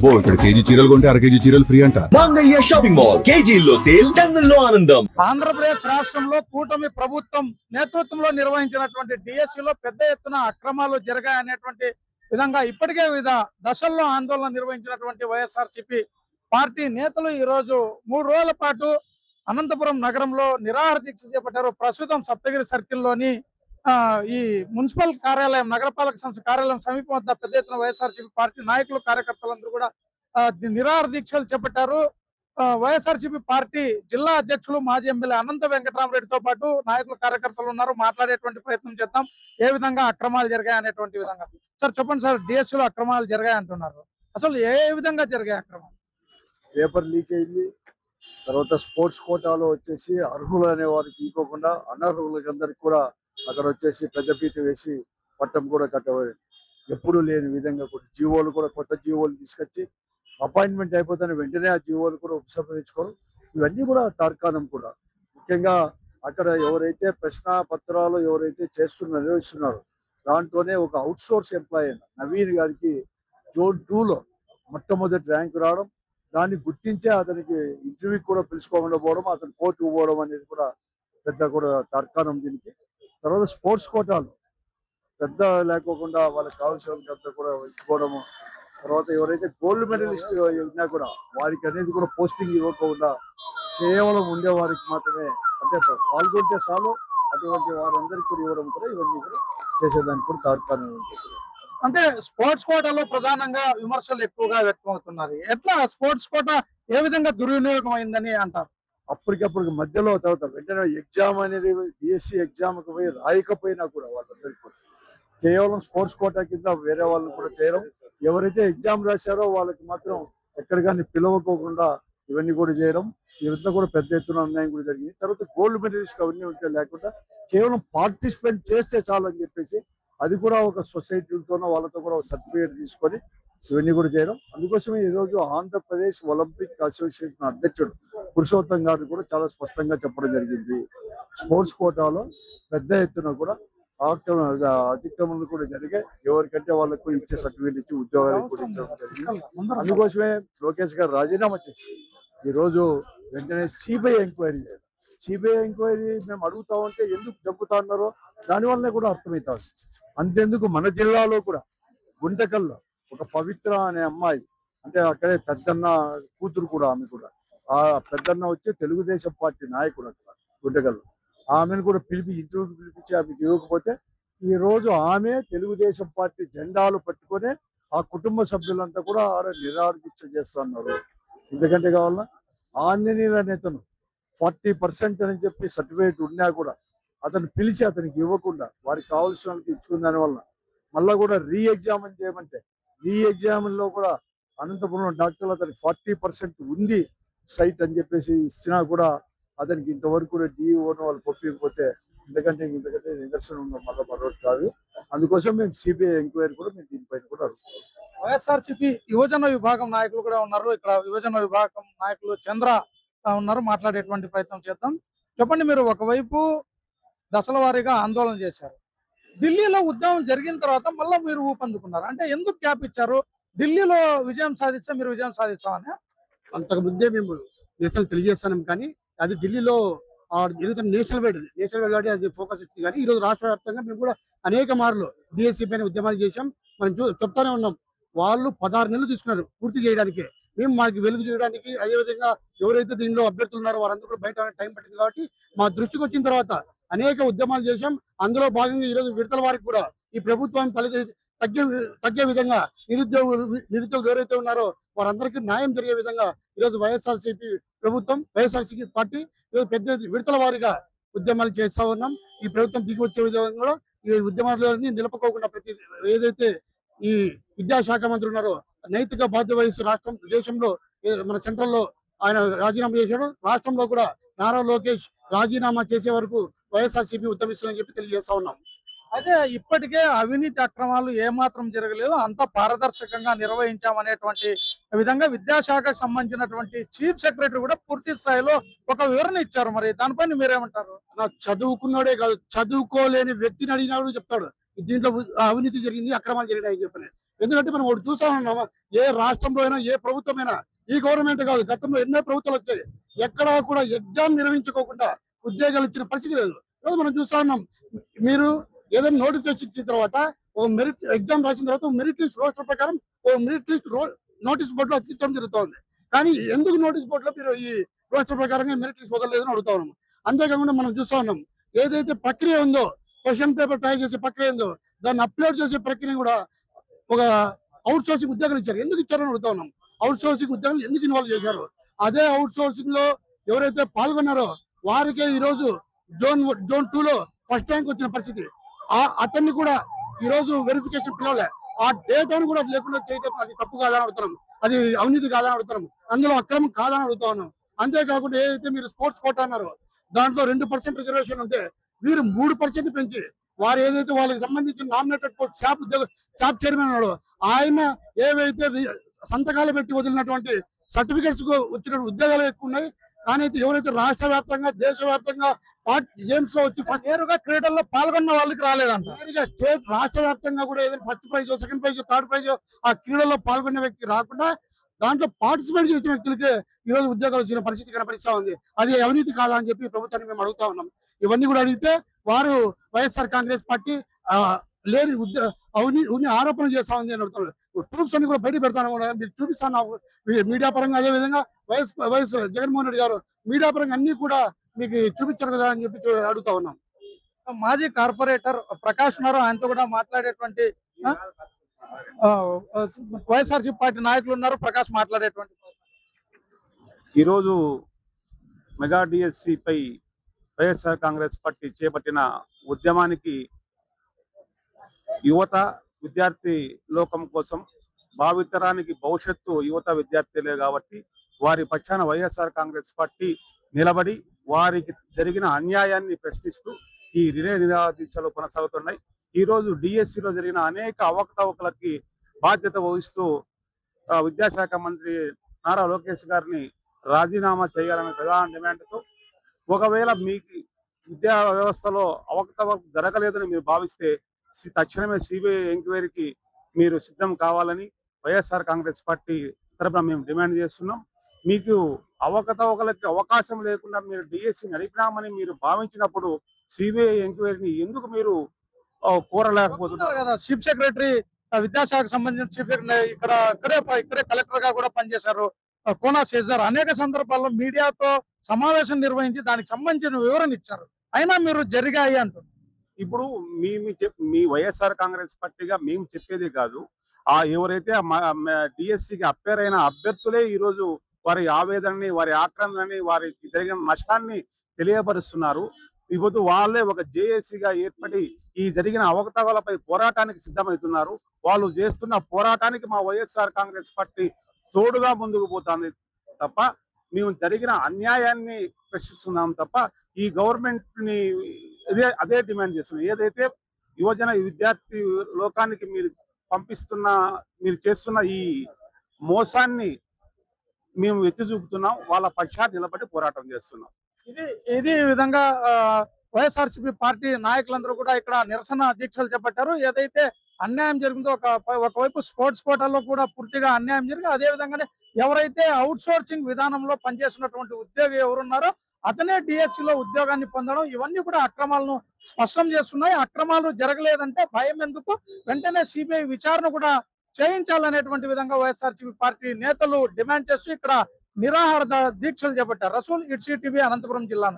అబ్బో ఇక్కడ కేజీ చీరలు కొంటే అర కేజీ చీరలు ఫ్రీ అంట. మంగళ్య షాపింగ్ మాల్, కేజీల్లో సేల్, టన్నుల్లో ఆనందం. ఆంధ్రప్రదేశ్ రాష్ట్రంలో కూటమి ప్రభుత్వం నేతృత్వంలో నిర్వహించినటువంటి డిఎస్సిలో పెద్ద ఎత్తున అక్రమాలు జరిగాయనేటువంటి విధంగా ఇప్పటికే వివిధ దశల్లో ఆందోళన నిర్వహించినటువంటి వైఎస్ఆర్సీపీ పార్టీ నేతలు ఈ రోజు 3 రోజుల పాటు అనంతపురం నగరంలో నిరాహార దీక్ష చేపట్టారు. ప్రస్తుతం సప్తగిరి సర్కిల్లోని ఈ మున్సిపల్ కార్యాలయం, నగరపాలక సంస్థ కార్యాలయం సమీపం వద్ద పెద్ద ఎత్తున వైఎస్ఆర్సీపీ పార్టీ నాయకులు, కార్యకర్తలందరూ కూడా నిరాహార దీక్షలు చేపట్టారు. వైఎస్ఆర్సీపీ పార్టీ జిల్లా అధ్యక్షులు మాజీ ఎమ్మెల్యే అనంత వెంకటరామరెడ్డితో పాటు నాయకులు, కార్యకర్తలు ఉన్నారు. మాట్లాడేటువంటి ప్రయత్నం చేద్దాం. ఏ విధంగా అక్రమాలు జరిగాయి అనేటువంటి విధంగా. సార్ చెప్పండి సార్, డిఎస్సీలో అక్రమాలు జరిగాయి అంటున్నారు, అసలు ఏ విధంగా జరిగాయి అక్రమాలు? పేపర్ లీక్ అయింది. తర్వాత స్పోర్ట్స్ కోటాలో వచ్చేసి అర్హులు అనే వారికి ఇవ్వకుండా అనర్హులకి అందరికి కూడా అక్కడ వచ్చేసి పెద్దపీట వేసి పట్టం కూడా కట్టబడింది. ఎప్పుడు లేని విధంగా కూడా జీవోలు కూడా కొత్త జీవోలు తీసుకొచ్చి అపాయింట్మెంట్ అయిపోతానే వెంటనే ఆ జీవోలు కూడా ఉపసంహరించుకోవడం, ఇవన్నీ కూడా తార్కాణం కూడా. ముఖ్యంగా అక్కడ ఎవరైతే ప్రశ్న పత్రాలు ఎవరైతే నిర్వహిస్తున్నారో దాంట్లోనే ఒక అవుట్ సోర్స్ ఎంప్లాయీ అయిన నవీన్ గారికి జోన్ 2లో మొట్టమొదటి ర్యాంక్ రావడం, దాన్ని గుర్తించే అతనికి ఇంటర్వ్యూకి కూడా పిలుచుకోకుండా పోవడం, అతను కోర్టుకు పోవడం అనేది కూడా పెద్ద కూడా తార్కాణం దీనికి. తర్వాత స్పోర్ట్స్ కోటాలు పెద్ద లేకోకుండా వాళ్ళకి కావాల్సినంత కూడా ఇచ్చుకోవడము. తర్వాత ఎవరైతే గోల్డ్ మెడలిస్ట్ ఉన్నా కూడా వారికి అనేది కూడా పోస్టింగ్ ఇవ్వకుండా కేవలం ఉండే వారికి మాత్రమే, అంటే పాల్గొంటే చాలు అటువంటి వారందరికీ కూడా ఇవ్వడం కూడా ఇవన్నీ కూడా చేసేదానికి కూడా తార్కాణం ఉంటుంది. అంటే స్పోర్ట్స్ కోటాలో ప్రధానంగా విమర్శలు ఎక్కువగా వ్యక్తమవుతున్నారు. ఎట్లా స్పోర్ట్స్ కోటా ఏ విధంగా దుర్వినియోగం అయిందని అంటారు? అప్పటికప్పటికి మధ్యలో తర్వాత వెంటనే ఎగ్జామ్ అనేది డిఎస్సి ఎగ్జామ్కి పోయి రాయకపోయినా కూడా వాళ్ళందరికీ కూడా కేవలం స్పోర్ట్స్ కోటా కింద వేరే వాళ్ళని కూడా చేయడం, ఎవరైతే ఎగ్జామ్ రాశారో వాళ్ళకి మాత్రం ఎక్కడ కానీ పిలవకోకుండా ఇవన్నీ కూడా చేయడం, ఇవంతా కూడా పెద్ద ఎత్తున అన్యాయం కూడా జరిగింది. తర్వాత గోల్డ్ మెడలిస్ట్ అవన్నీ ఉంటే లేకుండా కేవలం పార్టిసిపేట్ చేస్తే చాలు అని చెప్పేసి అది కూడా ఒక సొసైటీతోనో వాళ్ళతో కూడా సర్టిఫికేట్ తీసుకొని ఇవన్నీ కూడా చేయడం. అందుకోసమే ఈరోజు ఆంధ్రప్రదేశ్ ఒలింపిక్ అసోసియేషన్ అధ్యక్షుడు పురుషోత్తం గారు కూడా చాలా స్పష్టంగా చెప్పడం జరిగింది, స్పోర్ట్స్ కోటాలో పెద్ద ఎత్తున కూడా అతిక్రమణలు కూడా జరిగాయి. ఎవరికంటే వాళ్ళకు ఇచ్చే సర్టిఫికేట్ ఇచ్చి ఉద్యోగాలకు కూడా ఇచ్చడం జరిగింది. అందుకోసమే లోకేష్ గారు రాజీనామా చేసి ఈరోజు వెంటనే సిబిఐ ఎంక్వైరీ చేయాలి. సిబిఐ ఎంక్వైరీ మేము అడుగుతా ఉంటే ఎందుకు చంపుతా ఉన్నారో దానివల్లనే కూడా అర్థమవుతా ఉంది. అంతెందుకు మన జిల్లాలో కూడా గుంటకల్లో ఒక పవిత్ర అనే అమ్మాయి, అంటే అక్కడే పెద్దన్న కూతురు కూడా, ఆమె కూడా ఆ పెద్దన్న వచ్చి తెలుగుదేశం పార్టీ నాయకుడు అక్కడ గుంటకల్లో, ఆమెను కూడా ఇంటర్వ్యూకి పిలిపించి ఆమెకి ఇవ్వకపోతే ఈ రోజు ఆమె తెలుగుదేశం పార్టీ జెండాలు పట్టుకొని ఆ కుటుంబ సభ్యులంతా కూడా ఆడ నిరాదీక్ష చేస్తున్నారు. ఎందుకంటే కావాలన్నా ఆంజనేయుల నేతను 40% అని చెప్పి సర్టిఫికేట్ ఉన్నా కూడా అతను పిలిచి అతనికి ఇవ్వకుండా వారికి కావాల్సిన వాళ్ళకి ఇచ్చుకున్న దానివల్ల మళ్ళీ కూడా ఎగ్జామిన్ చేయమంటే ఎగ్జామిన్లో కూడా అనంతపురంలో డాక్టర్లు అతనికి 40% ఉంది సైట్ అని చెప్పేసి ఇచ్చినా కూడా అతనికి ఇంతవరకు కూడా డిఓను వాళ్ళు పంపించకపోతే ఇంతకంటే నిదర్శనం ఉన్న మరొకటి కాదు. అందుకోసం మేము సిబిఐ ఎంక్వైరీ కూడా మేము దీనిపైన కూడా అడుగుతాం. వైఎస్ఆర్సీపీ యువజన విభాగం నాయకులు కూడా ఉన్నారు. ఇక్కడ యువజన విభాగం నాయకులు చంద్ర ఉన్నారు, మాట్లాడేటువంటి ప్రయత్నం చేద్దాం. చెప్పండి, మీరు ఒకవైపు దశల వారీగా ఆందోళన చేశారు, ఢిల్లీలో ఉద్యమం జరిగిన తర్వాత మళ్ళీ మీరు ఊపందుకున్నారు, అంటే ఎందుకు గ్యాప్ ఇచ్చారు? ఢిల్లీలో విజయం సాధిస్తే మీరు విజయం సాధిస్తామని అంతకు ముందే మేము నేషనల్ తెలియజేస్తాం, కానీ అది ఢిల్లీలో జరుగుతున్న నేషనల్ వైడ్ కాబట్టి అది ఫోకస్ వచ్చింది. కానీ ఈ రోజు రాష్ట్ర వ్యాప్తంగా మేము కూడా అనేక మార్లు డిఎస్సీ పైన ఉద్యమాలు చేశాం. మనం చెప్తానే ఉన్నాం, వాళ్ళు 16 నెలలు తీసుకున్నారు పూర్తి చేయడానికి, మేము మాకు వెలుగు చేయడానికి. అదేవిధంగా ఎవరైతే దీనిలో అభ్యర్థులు ఉన్నారో వారందరూ కూడా బయట టైం పట్టింది కాబట్టి మా దృష్టికి వచ్చిన తర్వాత అనేక ఉద్యమాలు చేశాం. అందులో భాగంగా ఈరోజు విడతల వారికి కూడా ఈ ప్రభుత్వం తగ్గే విధంగా నిరుద్యోగులు ఎవరైతే ఉన్నారో వారందరికీ న్యాయం జరిగే విధంగా ఈరోజు వైఎస్ఆర్సీపీ ప్రభుత్వం, వైఎస్ఆర్సీపీ పార్టీ ఈరోజు పెద్ద విడతల వారీగా ఉద్యమాలు చేస్తా ఉన్నాం. ఈ ప్రభుత్వం దిగి వచ్చే విధంగా ఈ ఉద్యమాలని నిలుపుకోకుండా ఏదైతే ఈ విద్యాశాఖ మంత్రి ఉన్నారో నైతిక బాధ్యత వహిస్తూ దేశంలో మన సెంట్రల్లో ఆయన రాజీనామా చేశాడు. రాష్ట్రంలో కూడా నారా లోకేష్ రాజీనామా చేసే వరకు వైఎస్ఆర్సీపీ ఉద్యమిస్తుందని చెప్పి తెలియజేస్తా ఉన్నాం. అయితే ఇప్పటికే అవినీతి అక్రమాలు ఏమాత్రం జరగలేదు, అంతా పారదర్శకంగా నిర్వహించామనేటువంటి విధంగా విద్యాశాఖకు సంబంధించినటువంటి చీఫ్ సెక్రటరీ కూడా పూర్తి స్థాయిలో ఒక వివరణ ఇచ్చారు. మరి దానిపైన మీరేమంటారు? చదువుకున్నాడే కాదు, చదువుకోలేని వ్యక్తిని అడిగినాడు చెప్తాడు దీంట్లో అవినీతి జరిగింది, అక్రమాలు జరిగినాయని చెప్పిన. ఎందుకంటే మనం ఒకటి చూసా ఉన్నాము, ఏ రాష్ట్రంలో అయినా ఏ ప్రభుత్వమైనా, ఈ గవర్నమెంట్ కాదు, గతంలో ఎన్నో ప్రభుత్వాలు వచ్చాయి, ఎక్కడా కూడా ఎగ్జామ్ నిర్వహించుకోకుండా ఉద్యోగాలు ఇచ్చిన పరిస్థితి లేదు. ఈరోజు మనం చూస్తా ఉన్నాం, మీరు ఏదైనా నోటిఫికేషన్ ఇచ్చిన తర్వాత ఓ మెరిట్ ఎగ్జామ్ రాసిన తర్వాత మెరిట్ లిస్ట్ రోస్టర్ ప్రకారం ఓ మెరిట్ లిస్ట్ నోటీస్ బోర్డులో అతికించడం జరుగుతుంది. కానీ ఎందుకు నోటీస్ బోర్డులో మీరు ఈ రోస్టర్ ప్రకారంగా మెరిట్ లిస్ట్ వదలలేదని అడుగుతా ఉన్నాం. అంతేకాకుండా మనం చూస్తా ఉన్నాం, ఏదైతే ప్రక్రియ ఉందో, క్వశ్చన్ పేపర్ తయారు చేసే ప్రక్రియ ఉందో, దాన్ని అప్లోడ్ చేసే ప్రక్రియ కూడా ఒక అవుట్ సోర్సింగ్ ఉద్యోగాలు ఇచ్చారు. ఎందుకు ఇచ్చారని అడుగుతా ఉన్నాం. అవుట్ సోర్సింగ్ ఉద్యోగాలు ఎందుకు ఇన్వాల్వ్ చేశారు? అదే అవుట్ సోర్సింగ్ లో ఎవరైతే పాల్గొన్నారో వారికే ఈ రోజు జోన్ 2 లో ఫస్ట్ ర్యాంక్ వచ్చిన పరిస్థితి. అతన్ని కూడా ఈ రోజు వెరిఫికేషన్ పిలవలే. ఆ డేటాను కూడా లేకుండా చేయడం అది తప్పు కాదని అడుగుతున్నాం, అది అవినీతి కాదని అడుగుతున్నాం, అందులో అక్రమం కాదని అడుగుతా ఉన్నాం. అంతేకాకుండా ఏదైతే మీరు స్పోర్ట్స్ కోటా అన్నారో దాంట్లో 2% రిజర్వేషన్ ఉంటే వీరు 3% పెంచి వారు ఏదైతే వాళ్ళకి సంబంధించిన నామినేటెడ్ పోస్ట్ షాప్ చైర్మన్ ఉన్నాడో ఆయన ఏవైతే సంతకాలు పెట్టి వదిలినటువంటి సర్టిఫికెట్స్ కు వచ్చిన ఉద్యోగాలు ఎక్కువ ఉన్నాయి. కానీ ఎవరైతే రాష్ట్ర వ్యాప్తంగా దేశవ్యాప్తంగా గేమ్స్ లో వచ్చి నేరుగా క్రీడల్లో పాల్గొన్న వాళ్ళకి రాలేదంట. స్టేట్ రాష్ట్ర వ్యాప్తంగా కూడా ఏదైనా first prize, second prize, third prize ఆ క్రీడల్లో పాల్గొన్న వ్యక్తి రాకుండా దాంట్లో పార్టిసిపేట్ చేసిన వ్యక్తులకే ఈ రోజు ఉద్యోగాలు వచ్చిన పరిస్థితి కనపరిస్తా ఉంది. అది అవినీతి కాదా అని చెప్పి ప్రభుత్వాన్ని మేము అడుగుతా ఉన్నాం. ఇవన్నీ కూడా అడిగితే వారు వైఎస్ఆర్ కాంగ్రెస్ పార్టీ లేని అవినీతి ఆరోపణలు చేస్తా ఉంది అని అడుగుతున్నారు. ప్రూఫ్స్ అన్ని కూడా బయట పెడతాను కూడా మీకు చూపిస్తాను మీడియా పరంగా. అదే విధంగా వైఎస్ జగన్మోహన్ రెడ్డి గారు మీడియా పరంగా అన్ని కూడా మీకు చూపించారు కదా అని చెప్పి అడుగుతా ఉన్నాం. మాజీ కార్పొరేటర్ ప్రకాష్ ఉన్నారు, ఆయనతో కూడా మాట్లాడేటువంటి వైఎస్ఆర్సీపీ పార్టీ నాయకులు ఉన్నారు. ప్రకాష్ మాట్లాడేటువంటి ఈరోజు మెగా డిఎస్సిపై వైఎస్ఆర్ కాంగ్రెస్ పార్టీ చేపట్టిన ఉద్యమానికి యువత విద్యార్థి లోకం కోసం, భావితరానికి భవిష్యత్తు యువత విద్యార్థులే కాబట్టి వారి పక్షాన వైఎస్ఆర్ కాంగ్రెస్ పార్టీ నిలబడి వారికి జరిగిన అన్యాయాన్ని ప్రశ్నిస్తూ ఈ రిలే నిరాదీక్షలు కొనసాగుతున్నాయి. ఈరోజు డిఎస్సిలో జరిగిన అనేక అవకతవకలకి బాధ్యత వహిస్తూ విద్యాశాఖ మంత్రి నారా లోకేష్ గారిని రాజీనామా చేయాలనే ప్రధాన డిమాండ్తో, ఒకవేళ మీకు విద్యా వ్యవస్థలో అవకతవక జరగలేదని మీరు భావిస్తే తక్షణమే సిబిఐ ఎంక్వైరీకి మీరు సిద్ధం కావాలని వైఎస్ఆర్ కాంగ్రెస్ పార్టీ తరఫున మేము డిమాండ్ చేస్తున్నాం. మీకు అవకతవకలకి అవకాశం లేకుండా మీరు డిఎస్సి నడిపినామని మీరు భావించినప్పుడు సిబిఐ ఎంక్వైరీని ఎందుకు మీరు కోరలేకపోతున్నారు కదా? చీఫ్ సెక్రటరీ విద్యాశాఖకు సంబంధించిన చీఫ్ సెక్రటరీ ఇక్కడే కలెక్టర్ గా కూడా పనిచేశారు కోనా శేషర్. అనేక సందర్భాల్లో మీడియాతో సమావేశం నిర్వహించి దానికి సంబంధించిన వివరణ ఇచ్చారు. అయినా మీరు జరిగాయి అంటున్నారు. ఇప్పుడు మీ వైఎస్ఆర్ కాంగ్రెస్ పార్టీగా మేము చెప్పేది కాదు, ఎవరైతే డిఎస్సికి అప్పేర్ అయిన అభ్యర్థులే ఈరోజు వారి ఆవేదనని, వారి ఆక్రందనని, వారికి జరిగిన నష్టాన్ని తెలియపరుస్తున్నారు. ఇప్పుడు వాళ్ళే ఒక జేఏసీగా ఏర్పడి ఈ జరిగిన అవకతవకలపై పోరాటానికి సిద్ధమవుతున్నారు. వాళ్ళు చేస్తున్న పోరాటానికి మా వైఎస్ఆర్ కాంగ్రెస్ పార్టీ తోడుగా ముందుకు పోతుంది తప్ప మేము జరిగిన అన్యాయాన్ని ప్రశ్నిస్తున్నాం తప్ప ఈ గవర్నమెంట్ ని అదే డిమాండ్ చేస్తున్నాం. ఏదైతే యువజన విద్యార్థి లోకానికి మీరు చేస్తున్న ఈ మోసాన్ని మేము ఎత్తి చూపుతున్నాం, వాళ్ళ పక్షాన్ని నిలబడి పోరాటం చేస్తున్నాం. ఇది విధంగా వైఎస్ఆర్సీపీ పార్టీ నాయకులందరూ కూడా ఇక్కడ నిరసన దీక్షలు చేపట్టారు. ఏదైతే అన్యాయం జరిగిందో ఒకవైపు స్పోర్ట్స్ కోటాలో కూడా పూర్తిగా అన్యాయం జరిగింది. అదే విధంగానే ఎవరైతే అవుట్ సోర్సింగ్ విధానంలో పనిచేస్తున్నటువంటి ఉద్యోగి ఎవరున్నారో అతనే డిఎస్సిలో ఉద్యోగాన్ని పొందడం, ఇవన్నీ కూడా అక్రమాలను స్పష్టం చేస్తున్నాయి. అక్రమాలు జరగలేదంటే భయం ఎందుకు, వెంటనే సిబిఐ విచారణ కూడా చేయించాలనేటువంటి విధంగా వైఎస్ఆర్సీపీ పార్టీ నేతలు డిమాండ్ చేస్తూ ఇక్కడ నిరాహార దీక్షలు చేపట్టారు. రసూల్, ఇట్సీ టీవీ, అనంతపురం జిల్లా.